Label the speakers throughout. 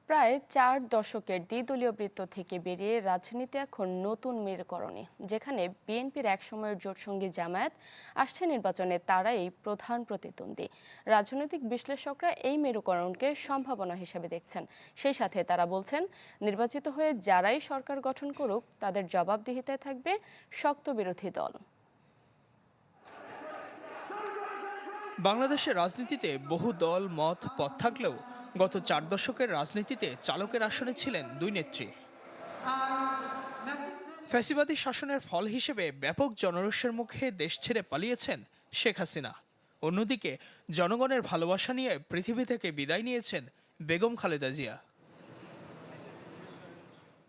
Speaker 1: প্রায় 4 দশকের দ্বিদলীয় বৃত্ত থেকে বেরিয়ে রাজনীতি এখন নতুন মেরুকরণে, যেখানে বিএনপির একসময়ের জোটসঙ্গী জামায়াত আসছে নির্বাচনে তারাই প্রধান প্রতিদ্বন্দ্বী। রাজনৈতিক বিশ্লেষকরা এই মেরুকরণকে সম্ভাবনা হিসেবে দেখছেন। সেই সাথে তারা বলছেন, নির্বাচিত হয়ে যারাই সরকার গঠন করুক তাদের জবাবদিহিতায় থাকবে শক্ত বিরোধী দল।
Speaker 2: বাংলাদেশের রাজনীতিতে বহু দল মত পথ থাকলেও গত 4 দশকের রাজনীতিতে চালকের আসনে ছিলেন দুই নেত্রী। ফ্যাসিবাদী শাসনের ফল হিসেবে ব্যাপক জনরোষের মুখে দেশ ছেড়ে পালিয়েছেন শেখ হাসিনা। অন্যদিকে জনগণের ভালোবাসা নিয়ে পৃথিবী থেকে বিদায় নিয়েছেন বেগম খালেদা জিয়া।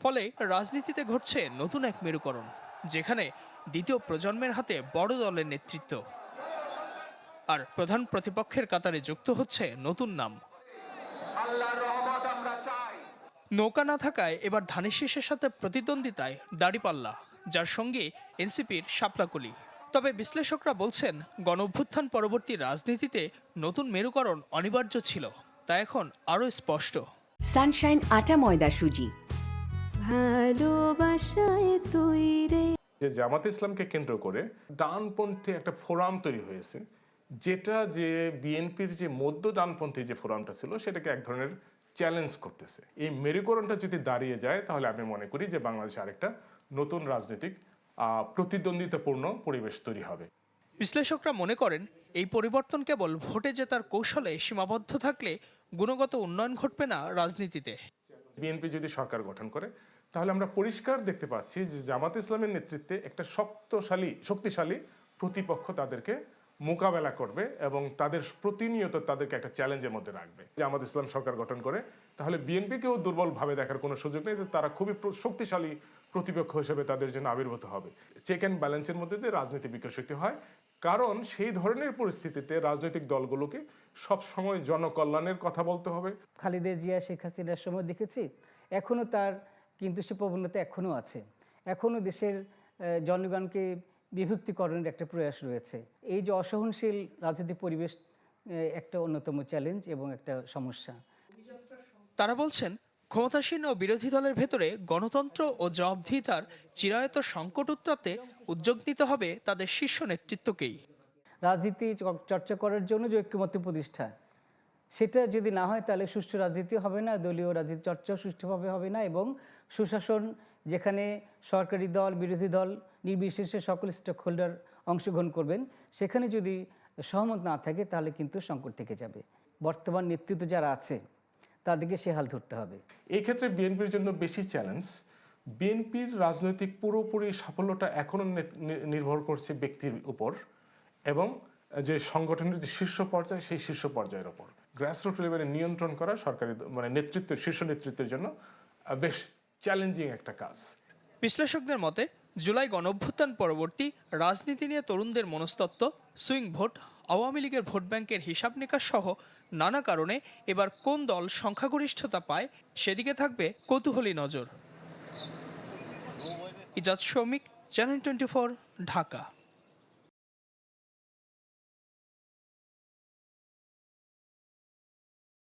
Speaker 2: ফলে রাজনীতিতে ঘটছে নতুন এক মেরুকরণ, যেখানে দ্বিতীয় প্রজন্মের হাতে বড় দলের নেতৃত্ব, আর প্রধান প্রতিপক্ষের কাতারে যুক্ত হচ্ছে নতুন নাম। নৌকা না থাকায় এবার ধানের শীষের সাথে প্রতিদ্বন্দ্বিতায় দাঁড়িপাল্লা, যার সঙ্গে এনসিপির শাপলাকলি। তবে বিশ্লেষকরা বলছেন, গণঅভ্যুত্থান পরবর্তী রাজনীতিতে নতুন মেরুকরণ অনিবার্য ছিল, তা এখন আরও স্পষ্ট।
Speaker 3: সানশাইন আটা ময়দা সুজি, ভালোবাসায় তৈরি।
Speaker 4: যে জামাত ইসলামকে কেন্দ্র করে ডানপন্থী একটা ফোরাম তৈরি হয়েছে, যেটা যে বিএনপির যে মধ্য ডানপন্থী যে ফোরামটা ছিল সেটাকে এক ধরনের চ্যালেঞ্জ করতেছে। এই মেরুকরণটা যদি দাঁড়িয়ে যায় তাহলে আমি মনে করি যে বাংলাদেশে আরেকটা নতুন রাজনৈতিক প্রতিদ্বন্দ্বিতাপূর্ণ পরিবেশ তৈরি হবে।
Speaker 2: বিশ্লেষকরা মনে করেন, এই পরিবর্তন কেবল ভোটে জেতার কৌশলে সীমাবদ্ধ থাকলে গুণগত উন্নয়ন ঘটবে না রাজনীতিতে।
Speaker 4: বিএনপি যদি সরকার গঠন করে তাহলে আমরা পরিষ্কার দেখতে পাচ্ছি যে জামাত ইসলামের নেতৃত্বে একটা শক্তিশালী প্রতিপক্ষ তাদেরকে মোকাবেলা করবে এবং তাদের প্রতিনিয়ত তাদেরকে একটা চ্যালেঞ্জের মধ্যে রাখবে। জামাত ইসলাম সরকার গঠন করে তাহলে বিএনপিকেও দুর্বলভাবে দেখার কোনো সুযোগ নেই, তারা খুবই শক্তিশালী প্রতিপক্ষ হিসেবে তাদের জন্য আবির্ভূত হবে। চেক অ্যান্ড ব্যালেন্সের মধ্যে দিয়ে রাজনীতি বিকশিত হয়, কারণ সেই ধরনের পরিস্থিতিতে রাজনৈতিক দলগুলোকে সব সময় জনকল্যাণের কথা বলতে হবে।
Speaker 5: খালেদা জিয়া শেখ হাসিনার সময় দেখেছি, এখনও তার কিন্তু সে প্রবণতা এখনও আছে। এখনও দেশের জনগণকে বিভক্তিকরণের একটা প্রয়াস রয়েছে। এই যে অসহনশীল রাজনৈতিক পরিবেশ একটা অন্যতম চ্যালেঞ্জ এবং একটা সমস্যা।
Speaker 2: তারা বলছেন, ক্ষমতাসীন ও বিরোধী দলের ভেতরে গণতন্ত্র ও জবাবদিহিতার চিরায়ত সংকট উত্তরাতে উদ্যোগ নিতে হবে তাদের শীর্ষ নেতৃত্বকেই।
Speaker 5: রাজনীতি চর্চা করার জন্য যে ঐক্যমত্য প্রতিষ্ঠা, সেটা যদি না হয় তাহলে সুষ্ঠু রাজনীতি হবে না, দলীয় রাজনীতি চর্চাও সুষ্ঠুভাবে হবে না, এবং সুশাসন, যেখানে সরকারি দল বিরোধী দল নির্বিশেষে সকল স্টেক হোল্ডার অংশগ্রহণ করবেন, সেখানে যদি সহমত না থাকে তাহলে কিন্তু সংকট থেকে যাবে। বর্তমান নেতৃত্ব যারা আছে তাদেরকে সে হাল ধরতে হবে।
Speaker 4: এই ক্ষেত্রে বিএনপির জন্য বেশি চ্যালেঞ্জ। বিএনপির রাজনৈতিক পুরোপুরি সাফল্যটা এখনো নির্ভর করছে ব্যক্তির উপর এবং যে সংগঠনের যে শীর্ষ পর্যায় সেই শীর্ষ পর্যায়ের উপর। গ্রাসরুট লেভেলে নিয়ন্ত্রণ করা সরকারি নেতৃত্বের শীর্ষ নেতৃত্বের জন্য বেশ চ্যালেঞ্জিং একটা কাজ।
Speaker 2: বিশ্লেষকদের মতে, জুলাই গণঅভ্যুত্থান পরবর্তী রাজনীতি নিয়ে তরুণদের মনস্তত্ত্ব, সুইং ভোট, আওয়ামী লীগের ভোট ব্যাংকের হিসাব নিকাশ সহ নানা কারণে এবার কোন দল সংখ্যাগরিষ্ঠতা পায় সেদিকে থাকবে কৌতূহলী নজর। ইজাজ শৌমিক, চ্যানেল 24, ঢাকা।